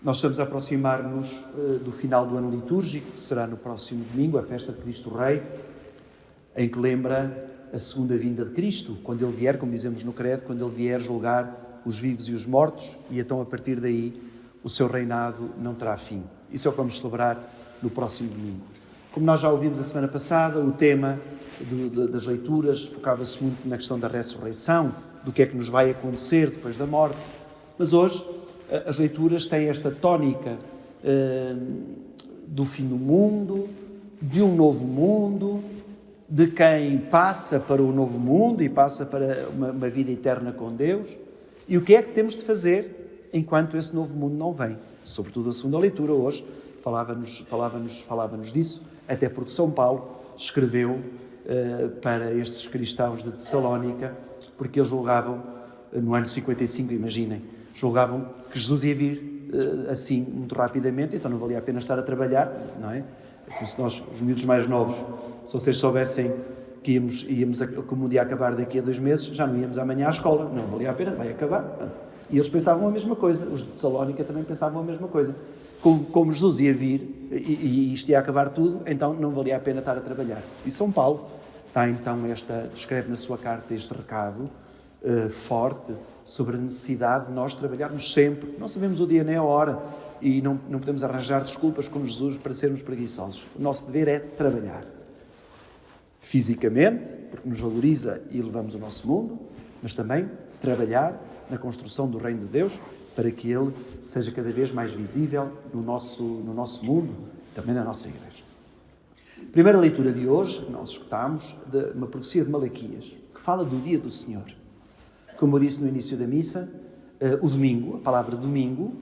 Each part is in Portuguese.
Nós estamos a aproximar-nos do final do ano litúrgico, que será no próximo domingo, a festa de Cristo Rei, em que lembra a segunda vinda de Cristo, quando Ele vier, como dizemos no credo, quando Ele vier julgar os vivos e os mortos, e então a partir daí o seu reinado não terá fim. Isso é o que vamos celebrar no próximo domingo. Como nós já ouvimos a semana passada, o tema das leituras focava-se muito na questão da ressurreição, do que é que nos vai acontecer depois da morte, mas hoje as leituras têm esta tónica do fim do mundo, de um novo mundo, de quem passa para o novo mundo e passa para uma vida eterna com Deus. E o que é que temos de fazer enquanto esse novo mundo não vem? Sobretudo a segunda leitura hoje falava-nos disso, até porque São Paulo escreveu para estes cristãos de Tessalónica, porque eles julgavam, no ano 55, imaginem, julgavam que Jesus ia vir assim muito rapidamente, então não valia a pena estar a trabalhar, não é? Como se nós, os miúdos mais novos, se vocês soubessem que íamos que o mundo ia acabar daqui a 2 meses, já não íamos amanhã à escola, não valia a pena, vai acabar. E eles pensavam a mesma coisa, os de Tessalónica também pensavam a mesma coisa. Como Jesus ia vir e isto ia acabar tudo, então não valia a pena estar a trabalhar. E São Paulo está então descreve na sua carta este recado forte sobre a necessidade de nós trabalharmos sempre. Não sabemos o dia nem a hora e não podemos arranjar desculpas com Jesus para sermos preguiçosos. O nosso dever é trabalhar. Fisicamente, porque nos valoriza e elevamos o nosso mundo, mas também trabalhar na construção do Reino de Deus para que Ele seja cada vez mais visível no nosso mundo, também na nossa Igreja. Primeira leitura de hoje, que nós escutámos, de uma profecia de Malaquias, que fala do dia do Senhor. Como eu disse no início da missa, o domingo, a palavra domingo,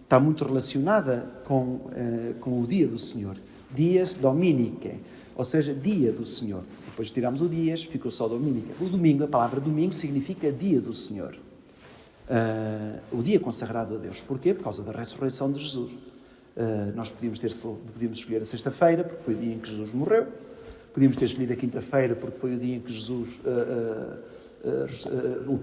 está muito relacionada com o dia do Senhor. Dies Dominicae, ou seja, dia do Senhor. Depois tiramos o dias, ficou só Dominica. O domingo, a palavra domingo, significa dia do Senhor. O dia consagrado a Deus. Porquê? Por causa da ressurreição de Jesus. Nós podíamos escolher a sexta-feira, porque foi o dia em que Jesus morreu. Podíamos ter escolhido a quinta-feira, porque foi o dia em que Jesus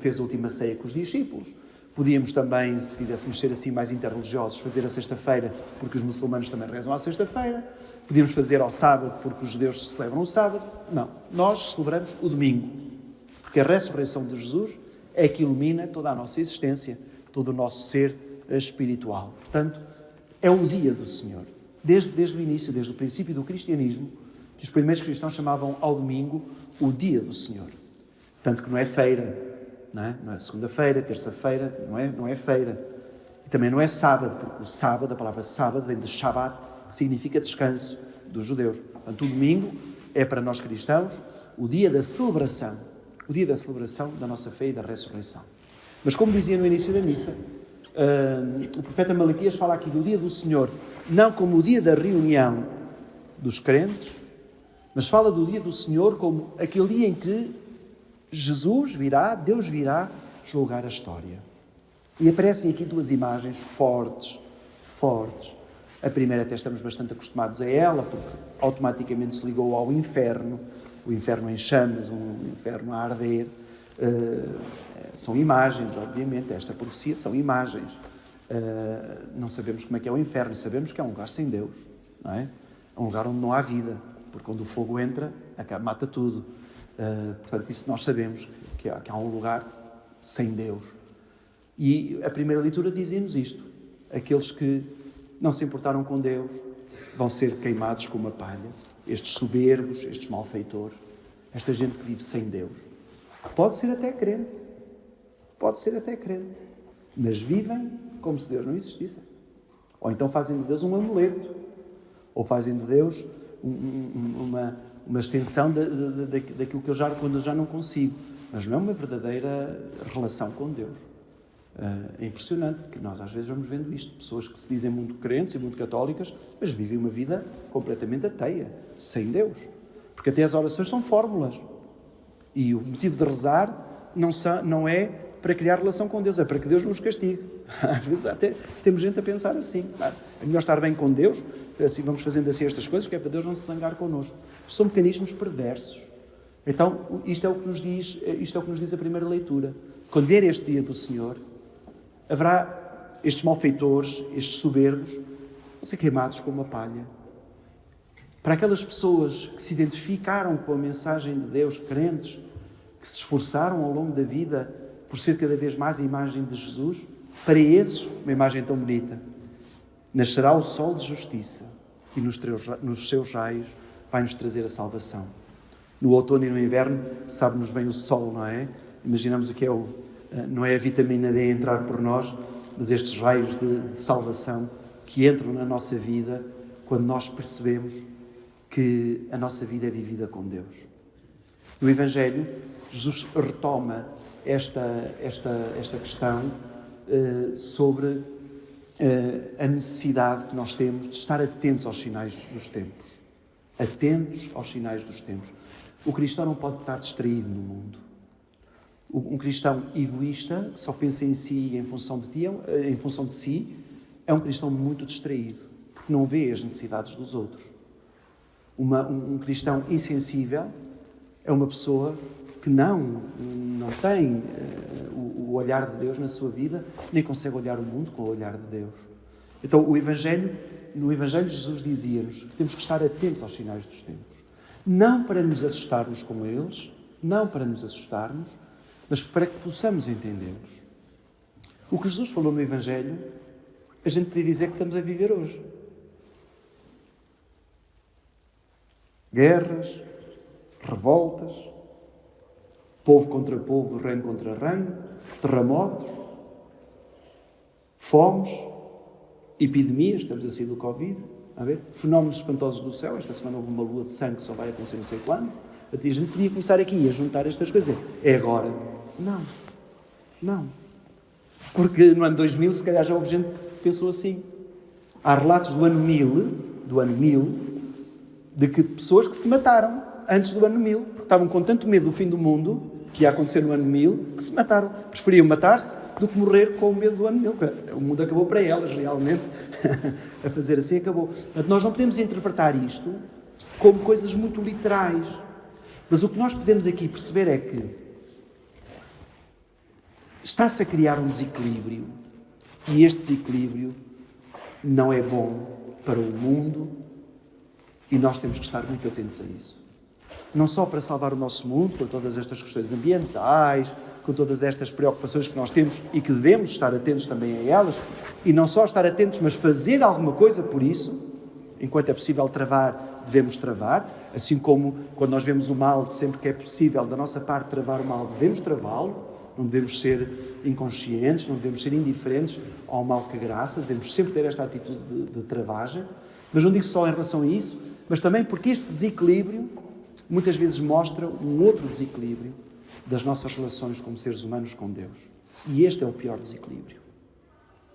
fez a última ceia com os discípulos. Podíamos também, se quiséssemos ser assim mais interreligiosos, fazer a sexta-feira, porque os muçulmanos também rezam à sexta-feira. Podíamos fazer ao sábado, porque os judeus celebram o sábado. Não, nós celebramos o domingo, porque a ressurreição de Jesus é que ilumina toda a nossa existência, todo o nosso ser espiritual. Portanto, é o dia do Senhor. Desde o início, desde o princípio do cristianismo, que os primeiros cristãos chamavam ao domingo o dia do Senhor. Tanto que não é feira, não é segunda-feira, terça-feira, não é feira. E também não é sábado, porque o sábado, a palavra sábado vem de Shabbat, que significa descanso dos judeus. Portanto, o domingo é para nós cristãos o dia da celebração da nossa fé e da ressurreição. Mas como dizia no início da missa, o profeta Malaquias fala aqui do dia do Senhor, não como o dia da reunião dos crentes, mas fala do dia do Senhor como aquele dia em que Deus virá julgar a história. E aparecem aqui 2 imagens fortes. A primeira até estamos bastante acostumados a ela, porque automaticamente se ligou ao inferno, o inferno em chamas, um inferno a arder. São imagens, obviamente, esta profecia são imagens. Não sabemos como é que é o inferno, sabemos que é um lugar sem Deus, não é? É um lugar onde não há vida, porque quando o fogo entra, mata tudo. Portanto, isso nós sabemos, que há um lugar sem Deus. E a primeira leitura diz-nos isto. Aqueles que não se importaram com Deus vão ser queimados como a palha. Estes soberbos, estes malfeitores, esta gente que vive sem Deus. Pode ser até crente, mas vivem como se Deus não existisse. Ou então fazem de Deus um amuleto, ou fazem de Deus uma extensão daquilo que quando eu já não consigo. Mas não é uma verdadeira relação com Deus. É impressionante que nós às vezes vamos vendo isto. Pessoas que se dizem muito crentes e muito católicas, mas vivem uma vida completamente ateia, sem Deus. Porque até as orações são fórmulas. E o motivo de rezar não é para criar relação com Deus, é para que Deus nos castigue. Às vezes até temos gente a pensar assim. É melhor estar bem com Deus, assim vamos fazendo assim estas coisas, que é para Deus não se zangar connosco. São mecanismos perversos. Então, isto é o que nos diz a primeira leitura. Quando vier este dia do Senhor, haverá estes malfeitores, estes soberbos, vão ser queimados como a palha. Para aquelas pessoas que se identificaram com a mensagem de Deus, crentes, que se esforçaram ao longo da vida por ser cada vez mais a imagem de Jesus, para esses, uma imagem tão bonita, nascerá o sol de justiça e nos seus raios vai-nos trazer a salvação. No outono e no inverno, sabe-nos bem o sol, não é? Imaginamos o que é não é a vitamina D a entrar por nós, mas estes raios de salvação que entram na nossa vida quando nós percebemos que a nossa vida é vivida com Deus. No Evangelho, Jesus retoma esta questão sobre a necessidade que nós temos de estar atentos aos sinais dos tempos. Atentos aos sinais dos tempos. O cristão não pode estar distraído no mundo. Um cristão egoísta, que só pensa em si e em função de si, é um cristão muito distraído, porque não vê as necessidades dos outros. Um cristão insensível é uma pessoa que não tem o olhar de Deus na sua vida, nem consegue olhar o mundo com o olhar de Deus. Então, no Evangelho, Jesus dizia-nos que temos que estar atentos aos sinais dos tempos. Não para nos assustarmos com eles, mas para que possamos entendê-los. O que Jesus falou no Evangelho, a gente podia dizer que estamos a viver hoje. Guerras, revoltas, povo contra povo, reino contra reino, terremotos, fomes, epidemias, estamos a sair do Covid, a ver? Fenómenos espantosos do céu. Esta semana houve uma lua de sangue que só vai acontecer não sei quando. A gente podia começar aqui a juntar estas coisas. É agora? Não. Porque no ano 2000, se calhar já houve gente que pensou assim. Há relatos do ano 1000, de que pessoas que se mataram antes do ano 1000, porque estavam com tanto medo do fim do mundo, que ia acontecer no ano 1000, que se mataram. Preferiam matar-se do que morrer com o medo do ano 1000. O mundo acabou para elas, realmente. A fazer assim acabou. Portanto, nós não podemos interpretar isto como coisas muito literais. Mas o que nós podemos aqui perceber é que está-se a criar um desequilíbrio, e este desequilíbrio não é bom para o mundo, e nós temos que estar muito atentos a isso. Não só para salvar o nosso mundo, com todas estas questões ambientais, com todas estas preocupações que nós temos e que devemos estar atentos também a elas, e não só estar atentos, mas fazer alguma coisa por isso. Enquanto é possível travar, devemos travar, assim como quando nós vemos o mal, sempre que é possível da nossa parte travar o mal, devemos travá-lo. Não devemos ser inconscientes, não devemos ser indiferentes ao mal que graça, devemos sempre ter esta atitude de travagem. Mas não digo só em relação a isso, mas também porque este desequilíbrio muitas vezes mostra um outro desequilíbrio das nossas relações como seres humanos com Deus. E este é o pior desequilíbrio.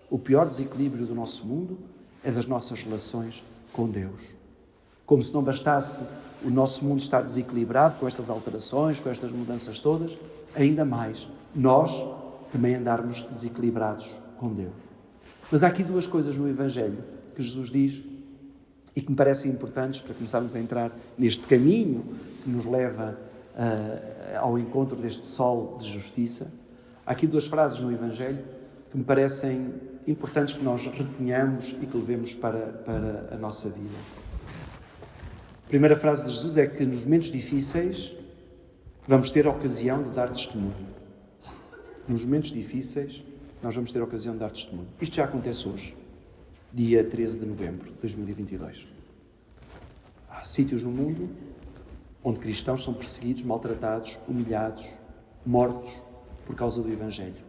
O pior desequilíbrio do nosso mundo é das nossas relações com Deus. Como se não bastasse o nosso mundo estar desequilibrado com estas alterações, com estas mudanças todas, ainda mais nós também andarmos desequilibrados com Deus. Mas há aqui duas coisas no Evangelho que Jesus diz e que me parecem importantes para começarmos a entrar neste caminho que nos leva ao encontro deste sol de justiça. Há aqui duas frases no Evangelho que me parecem importantes que nós retenhamos e que levemos para a nossa vida. A primeira frase de Jesus é que nos momentos difíceis vamos ter a ocasião de dar testemunho. Nos momentos difíceis nós vamos ter a ocasião de dar testemunho. Isto já acontece hoje, dia 13 de novembro de 2022. Há sítios no mundo onde cristãos são perseguidos, maltratados, humilhados, mortos por causa do Evangelho.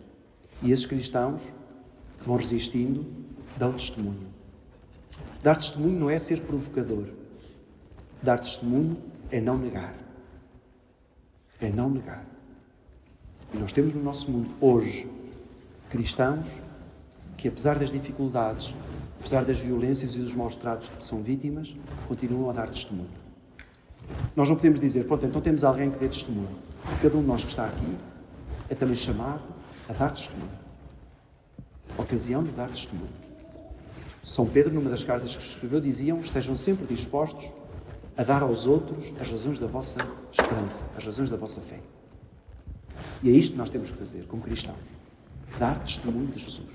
E esses cristãos que vão resistindo dão testemunho. Dar testemunho não é ser provocador. Dar testemunho é não negar. É não negar. E nós temos no nosso mundo hoje cristãos que, apesar das dificuldades, apesar das violências e dos maus tratos de que são vítimas, continuam a dar testemunho. Nós não podemos dizer, pronto, então temos alguém que dê testemunho. Cada um de nós que está aqui é também chamado a dar testemunho. A ocasião de dar testemunho. São Pedro, numa das cartas que escreveu, diziam: estejam sempre dispostos a dar aos outros as razões da vossa esperança, as razões da vossa fé. E é isto que nós temos que fazer como cristãos. Dar testemunho de Jesus.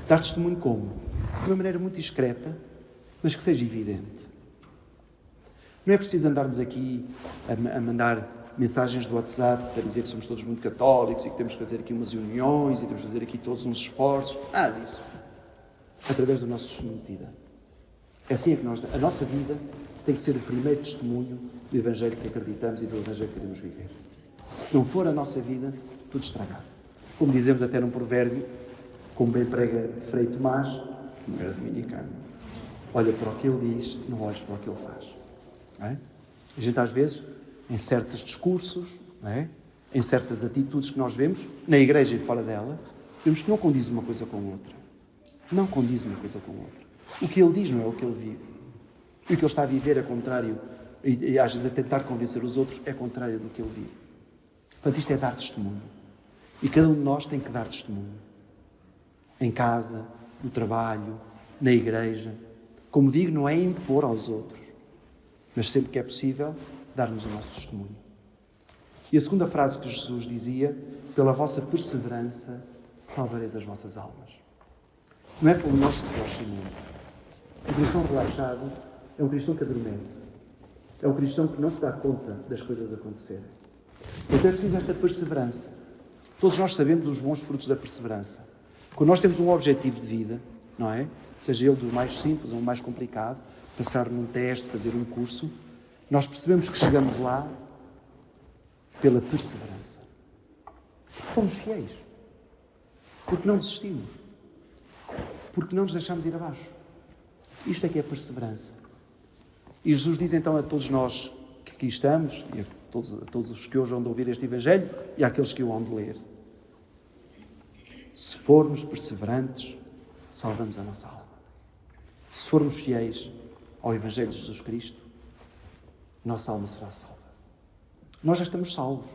Dar testemunho como? De uma maneira muito discreta, mas que seja evidente. Não é preciso andarmos aqui a mandar mensagens do WhatsApp para dizer que somos todos muito católicos e que temos que fazer aqui umas uniões e temos que fazer aqui todos uns esforços. Nada disso. Através do nosso testemunho de vida. É assim que a nossa vida tem que ser o primeiro testemunho do Evangelho que acreditamos e do Evangelho que queremos viver. Se não for a nossa vida, tudo estragado. Como dizemos até num provérbio, como bem prega Frei Tomás, que não era dominicano, olha para o que ele diz, não olhes para o que ele faz. Não é? A gente às vezes, em certos discursos, não é? Em certas atitudes que nós vemos, na igreja e fora dela, vemos que não condiz uma coisa com a outra. Não condiz uma coisa com a outra. O que ele diz não é o que ele vive. E o que ele está a viver é contrário, e às vezes a tentar convencer os outros é contrário do que ele vive. Portanto, isto é dar testemunho. E cada um de nós tem que dar testemunho. Em casa, no trabalho, na igreja. Como digo, não é impor aos outros, mas sempre que é possível, darmos o nosso testemunho. E a segunda frase que Jesus dizia, pela vossa perseverança, salvareis as vossas almas. Não é pelo nosso relaxamento. O cristão relaxado é um cristão que adormece. É um cristão que não se dá conta das coisas acontecerem. Então é preciso esta perseverança. Todos nós sabemos os bons frutos da perseverança. Quando nós temos um objetivo de vida, não é? Seja ele do mais simples ou do mais complicado, passar num teste, fazer um curso, nós percebemos que chegamos lá pela perseverança. Porque fomos fiéis. Porque não desistimos. Porque não nos deixamos ir abaixo. Isto é que é perseverança. E Jesus diz então a todos nós que aqui estamos, e a todos os que hoje vão de ouvir este Evangelho, e àqueles que o vão de ler, se formos perseverantes, salvamos a nossa alma. Se formos fiéis ao Evangelho de Jesus Cristo, nossa alma será salva. Nós já estamos salvos,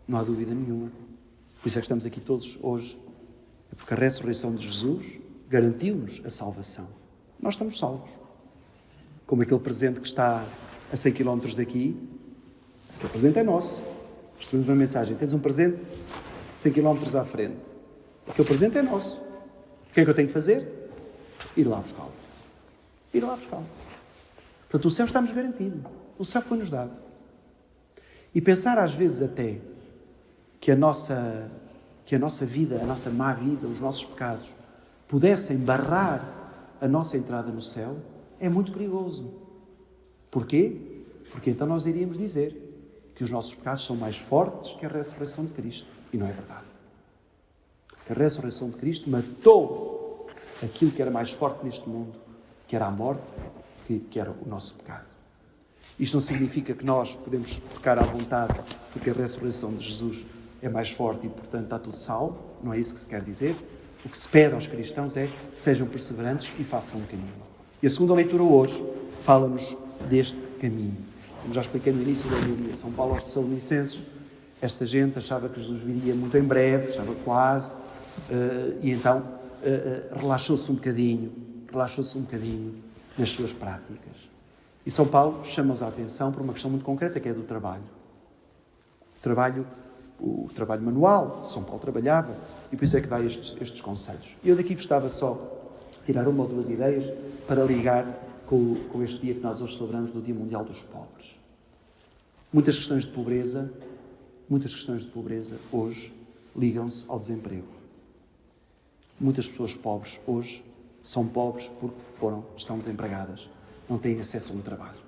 não há dúvida nenhuma. Por isso é que estamos aqui todos hoje. É porque a ressurreição de Jesus garantiu-nos a salvação. Nós estamos salvos. Como aquele presente que está a 100 km daqui, aquele presente é nosso. Recebemos uma mensagem, tens um presente 100 km à frente. Aquele presente é nosso. O que é que eu tenho que fazer? Ir lá buscá-lo. Ir lá buscá-lo. Portanto, o céu está-nos garantido. O céu foi-nos dado. E pensar às vezes até que a nossa vida, a nossa má vida, os nossos pecados, pudessem barrar a nossa entrada no céu, é muito perigoso. Porquê? Porque então nós iríamos dizer que os nossos pecados são mais fortes que a ressurreição de Cristo. E não é verdade. Que a ressurreição de Cristo matou aquilo que era mais forte neste mundo, que era a morte, que era o nosso pecado. Isto não significa que nós podemos pecar à vontade porque a ressurreição de Jesus é mais forte e, portanto, está tudo salvo. Não é isso que se quer dizer. O que se pede aos cristãos é que sejam perseverantes e façam um caminho. E a segunda leitura hoje fala-nos deste caminho. Como já expliquei no início da homilia, São Paulo aos Tessalonicenses, esta gente achava que Jesus viria muito em breve, achava quase, e então relaxou-se um bocadinho nas suas práticas. E São Paulo chama-nos a atenção para uma questão muito concreta, que é do trabalho. O trabalho manual, São Paulo trabalhava, e por isso é que dá estes conselhos. E eu daqui gostava só de tirar uma ou duas ideias para ligar com este dia que nós hoje celebramos, do Dia Mundial dos Pobres. Muitas questões de pobreza hoje ligam-se ao desemprego. Muitas pessoas pobres hoje são pobres porque estão desempregadas, não têm acesso a um trabalho.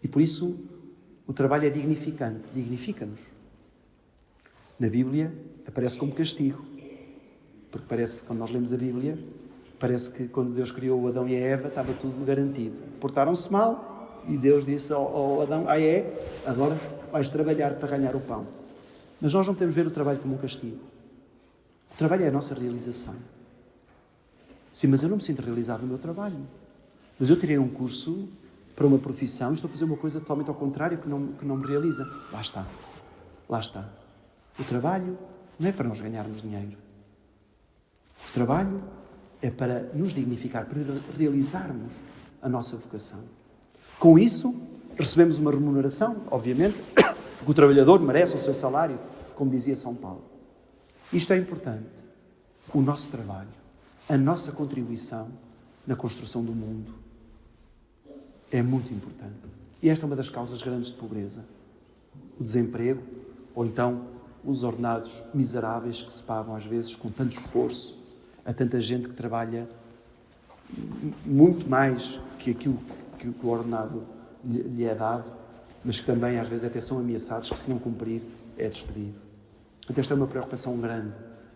E por isso o trabalho é dignificante, dignifica-nos. Na Bíblia aparece como castigo, porque parece, quando nós lemos a Bíblia, parece que quando Deus criou o Adão e a Eva estava tudo garantido. Portaram-se mal e Deus disse ao Adão: agora vais trabalhar para ganhar o pão. Mas nós não podemos ver o trabalho como um castigo. O trabalho é a nossa realização. Sim, mas eu não me sinto realizado no meu trabalho. Mas eu tirei um curso para uma profissão e estou a fazer uma coisa totalmente ao contrário que não me realiza. Lá está. O trabalho não é para nós ganharmos dinheiro. O trabalho é para nos dignificar, para realizarmos a nossa vocação. Com isso, recebemos uma remuneração, obviamente, porque o trabalhador merece o seu salário, como dizia São Paulo. Isto é importante. o nosso trabalho, a nossa contribuição na construção do mundo é muito importante. E esta é uma das causas grandes de pobreza. O desemprego, ou então os ordenados miseráveis que se pagam às vezes com tanto esforço a tanta gente que trabalha muito mais que aquilo que o ordenado lhe é dado, mas que também às vezes até são ameaçados que se não cumprir é despedido. Portanto, esta é uma preocupação grande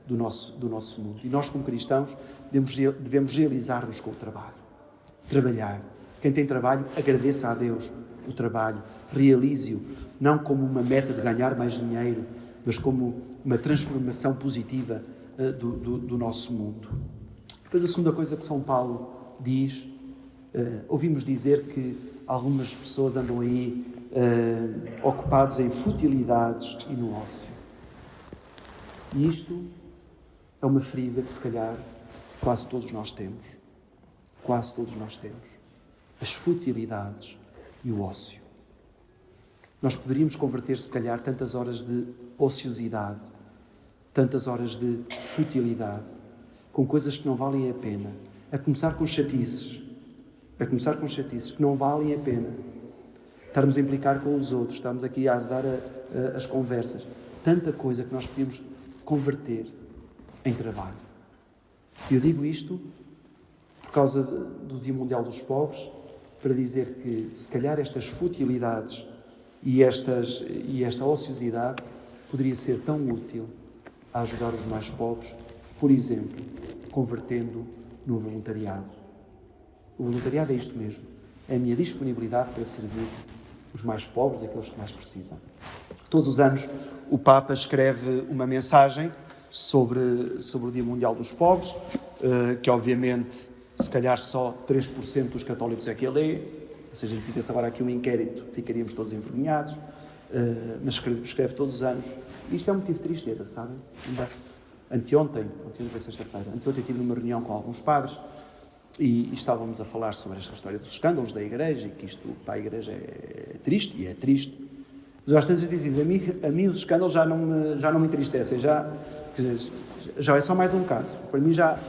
do nosso mundo. E nós, como cristãos, devemos realizar-nos com o trabalho. Trabalhar. Quem tem trabalho, agradeça a Deus o trabalho. Realize-o, não como uma meta de ganhar mais dinheiro, mas como uma transformação positiva do nosso mundo. Depois, a segunda coisa que São Paulo diz, ouvimos dizer que algumas pessoas andam aí ocupados em futilidades e no ócio. E isto é uma ferida que, se calhar, quase todos nós temos. Quase todos nós temos. As futilidades e o ócio. Nós poderíamos converter, se calhar, tantas horas de ociosidade, tantas horas de futilidade, com coisas que não valem a pena. A começar com chatices. Que não valem a pena. Estarmos a implicar com os outros, estamos aqui a azedar as conversas. Tanta coisa que nós podíamos converter em trabalho. E eu digo isto por causa do Dia Mundial dos Pobres, para dizer que, se calhar, estas futilidades e esta ociosidade poderia ser tão útil a ajudar os mais pobres, por exemplo, convertendo no voluntariado. O voluntariado é isto mesmo. É a minha disponibilidade para servir os mais pobres, aqueles que mais precisam. Todos os anos o Papa escreve uma mensagem sobre o Dia Mundial dos Pobres, que obviamente, se calhar só 3% dos católicos é que a lê. Se a gente fizesse agora aqui um inquérito, ficaríamos todos envergonhados, mas escreve todos os anos. E isto é um motivo de tristeza, sabem? Anteontem foi sexta-feira, anteontem tive uma reunião com alguns padres e estávamos a falar sobre esta história dos escândalos da Igreja e que isto para a Igreja é triste, e é triste. Mas às vezes dizem, a mim os escândalos já não me entristecem, já é só mais um caso. Para mim já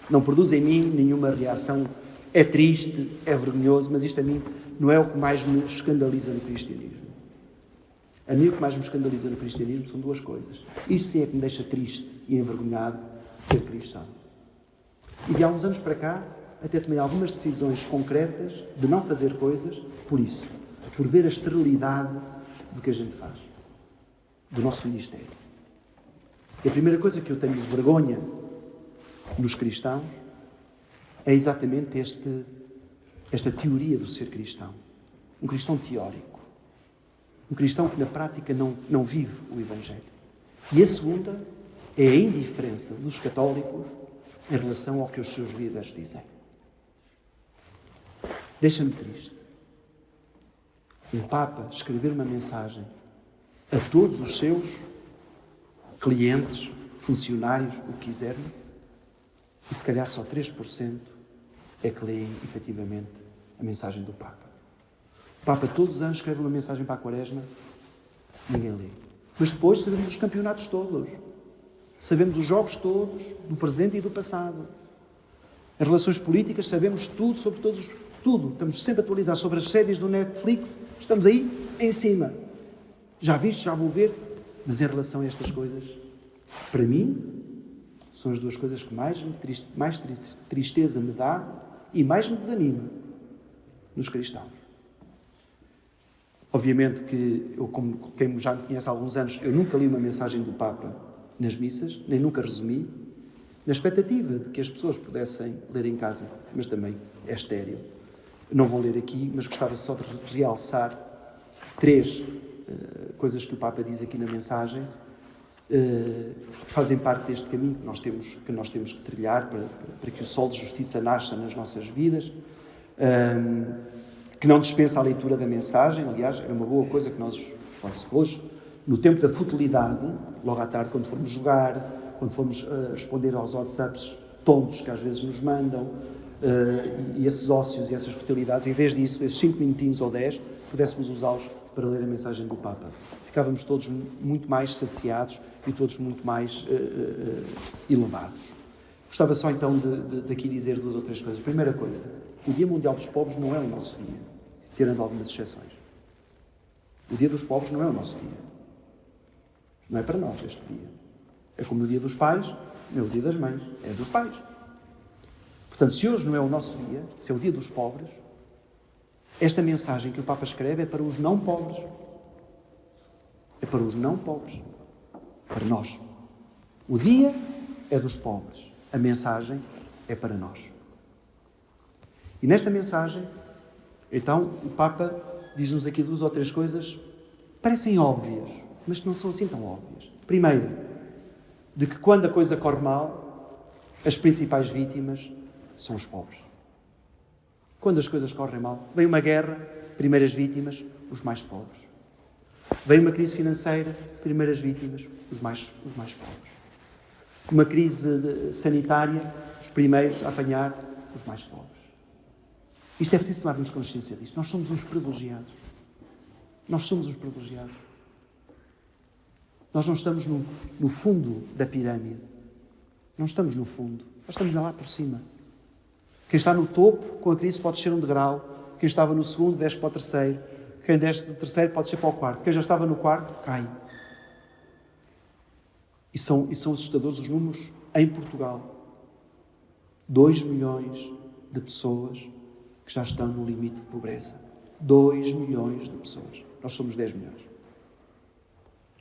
não produz em mim nenhuma reação. É triste, é vergonhoso, mas isto a mim não é o que mais me escandaliza no cristianismo. A mim o que mais me escandaliza no cristianismo são duas coisas. Isto sim é que me deixa triste e envergonhado de ser cristão. E de há uns anos para cá, até tomei algumas decisões concretas de não fazer coisas por isso. Por ver a esterilidade do que a gente faz. Do nosso ministério. E a primeira coisa que eu tenho vergonha nos cristãos é exatamente esta teoria do ser cristão. Um cristão teórico. Um cristão que na prática não vive o Evangelho. E a segunda é a indiferença dos católicos em relação ao que os seus líderes dizem. Deixa-me triste. Um Papa escrever uma mensagem a todos os seus clientes, funcionários, o que quiserem, e se calhar só 3% é que leem efetivamente a mensagem do Papa. O Papa todos os anos escreve uma mensagem para a Quaresma, ninguém lê. Mas depois sabemos os campeonatos todos. Sabemos os jogos todos, do presente e do passado. As relações políticas, sabemos tudo sobre todos, tudo. Estamos sempre a atualizar sobre as séries do Netflix, estamos aí em cima. Já viste, já vou ver. Mas em relação a estas coisas, para mim, são as duas coisas que mais tristeza me dá e mais me desanima nos cristãos. Obviamente que eu, como quem já me conhece há alguns anos, eu nunca li uma mensagem do Papa nas missas, nem nunca resumi, na expectativa de que as pessoas pudessem ler em casa, mas também é estéril. Não vou ler aqui, mas gostava só de realçar 3 coisas que o Papa diz aqui na mensagem, que fazem parte deste caminho que nós temos que trilhar para que o sol de justiça nasça nas nossas vidas, que não dispensa a leitura da mensagem. Aliás, é uma boa coisa que nós hoje, no tempo da futilidade, logo à tarde, quando formos jogar, quando formos responder aos WhatsApps tontos que às vezes nos mandam, e esses ócios e essas futilidades, em vez disso, esses 5 minutinhos ou 10, pudéssemos usá-los para ler a mensagem do Papa. Ficávamos todos muito mais saciados e todos muito mais elevados. Gostava só então de aqui dizer 2 ou 3 coisas. Primeira coisa, o Dia Mundial dos Pobres não é o nosso dia, tirando algumas exceções. O Dia dos Pobres não é o nosso dia. Não é para nós este dia. É como o Dia dos Pais, não é o Dia das Mães, é dos pais. Portanto, se hoje não é o nosso dia, se é o Dia dos Pobres, esta mensagem que o Papa escreve é para os não pobres. É para os não pobres. Para nós. O dia é dos pobres. A mensagem é para nós. E nesta mensagem, então, o Papa diz-nos aqui 2 ou 3 coisas que parecem óbvias, mas que não são assim tão óbvias. Primeiro, de que quando a coisa corre mal, as principais vítimas são os pobres. Quando as coisas correm mal, vem uma guerra, primeiras vítimas, os mais pobres. Vem uma crise financeira, primeiras vítimas, os mais pobres. Uma crise sanitária, os primeiros a apanhar, os mais pobres. Isto é preciso tomarmos consciência disto. Nós somos uns privilegiados. Nós somos uns privilegiados. Nós não estamos no fundo da pirâmide. Não estamos no fundo. Nós estamos lá por cima. Quem está no topo, com a crise, pode ser um degrau. Quem estava no segundo, desce para o terceiro. Quem desce do terceiro, pode ser para o quarto. Quem já estava no quarto, cai. E são assustadores os números em Portugal. 2 milhões de pessoas que já estão no limite de pobreza. 2 milhões de pessoas. Nós somos 10 milhões.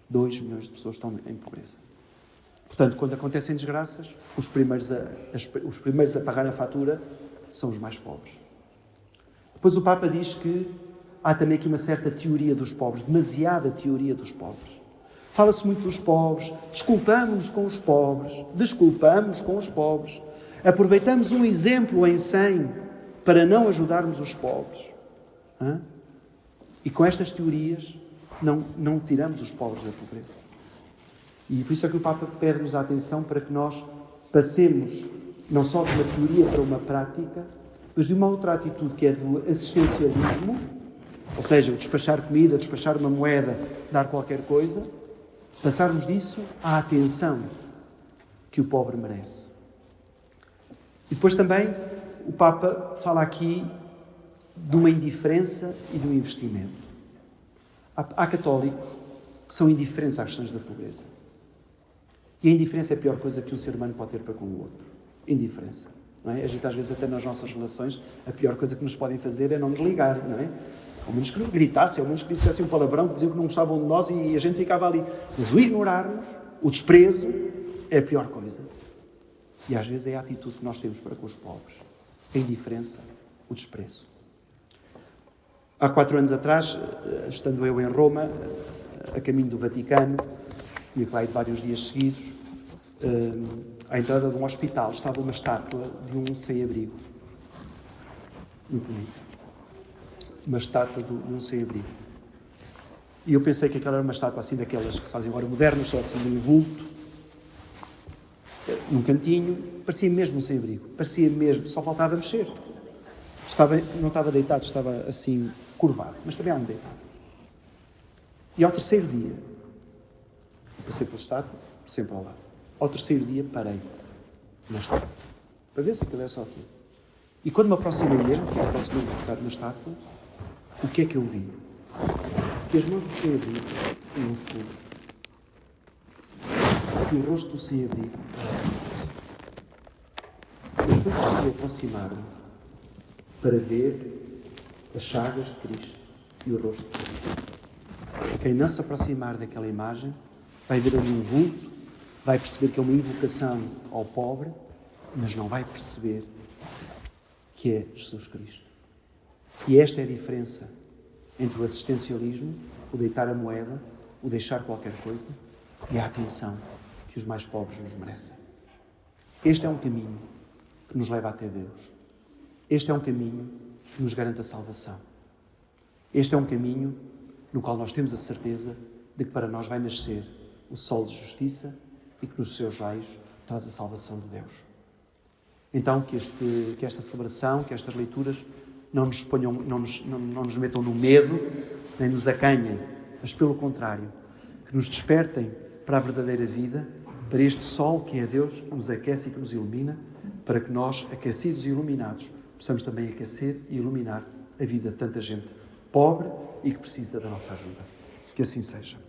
2 milhões de pessoas estão em pobreza. Portanto, quando acontecem desgraças, os primeiros a pagar a fatura são os mais pobres. Depois o Papa diz que há também aqui uma certa teoria dos pobres, demasiada teoria dos pobres. Fala-se muito dos pobres, desculpamos-nos com os pobres, aproveitamos um exemplo em 100 para não ajudarmos os pobres. E com estas teorias não tiramos os pobres da pobreza. E por isso é que o Papa pede-nos a atenção para que nós passemos não só de uma teoria para uma prática, mas de uma outra atitude que é do assistencialismo, ou seja, o despachar comida, despachar uma moeda, dar qualquer coisa, passarmos disso à atenção que o pobre merece. E depois também o Papa fala aqui de uma indiferença e de um investimento. Há católicos que são indiferentes às questões da pobreza. E a indiferença é a pior coisa que um ser humano pode ter para com o outro. Indiferença. Não é? A gente, às vezes, até nas nossas relações, a pior coisa que nos podem fazer é não nos ligar, não é? Ao menos que gritassem, ao menos que dissessem um palavrão, que diziam que não gostavam de nós e a gente ficava ali. Mas o ignorar-nos, o desprezo, é a pior coisa. E às vezes é a atitude que nós temos para com os pobres. A indiferença, o desprezo. Há 4 anos atrás, estando eu em Roma, a caminho do Vaticano, e vai de vários dias seguidos, à entrada de um hospital estava uma estátua de um sem-abrigo. Muito bonito. Uma estátua de um sem-abrigo. E eu pensei que aquela era uma estátua assim daquelas que se fazem agora modernas, só assim num vulto, num cantinho, parecia mesmo um sem-abrigo. Parecia mesmo, só faltava mexer. Não estava deitado, estava assim curvado, mas também há um deitado. E ao terceiro dia, passei pela estátua, sempre ao lado. Ao terceiro dia parei na estátua, para ver se aquilo é só aquilo. E quando me aproximei mesmo, que aproximei de tocar na estátua, o que é que eu vi? Que as mãos do sem-abrigo tinham uns furos. E o rosto do sem-abrigo. Eu fui preciso aproximar-me para ver as chagas de Cristo e o rosto de Cristo. Quem não se aproximar daquela imagem vai ver ali um vulto, vai perceber que é uma invocação ao pobre, mas não vai perceber que é Jesus Cristo. E esta é a diferença entre o assistencialismo, o deitar a moeda, o deixar qualquer coisa, e a atenção que os mais pobres nos merecem. Este é um caminho que nos leva até Deus. Este é um caminho que nos garante a salvação. Este é um caminho no qual nós temos a certeza de que para nós vai nascer o sol de justiça e que nos seus raios traz a salvação de Deus. Então, que esta celebração, que estas leituras não nos metam no medo, nem nos acanhem, mas pelo contrário, que nos despertem para a verdadeira vida, para este sol que é Deus, que nos aquece e que nos ilumina, para que nós, aquecidos e iluminados, possamos também aquecer e iluminar a vida de tanta gente pobre e que precisa da nossa ajuda. Que assim seja.